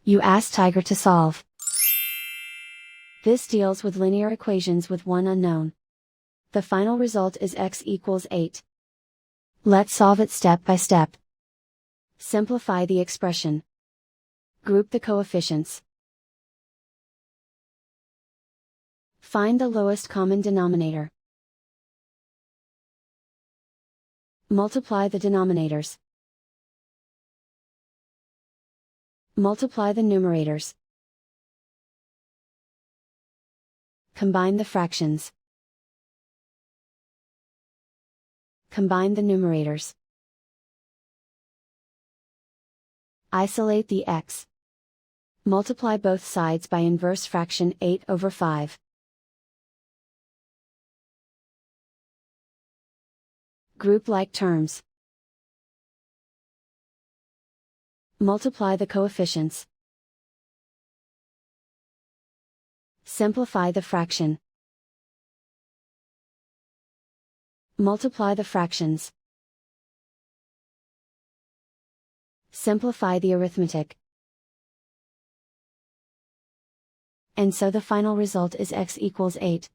You ask Tiger to solve. This deals with linear equations with one unknown. The final result is x equals 8. Let's solve it step by step. Simplify the expression. Group the coefficients. Find the lowest common denominator. Multiply the denominators. Multiply the numerators. Combine the fractions. Combine the numerators. Isolate the x. Multiply both sides by inverse fraction 8/5. Group like terms. Multiply the coefficients. Simplify the fraction. Multiply the fractions. Simplify the arithmetic. And so the final result is x equals 8.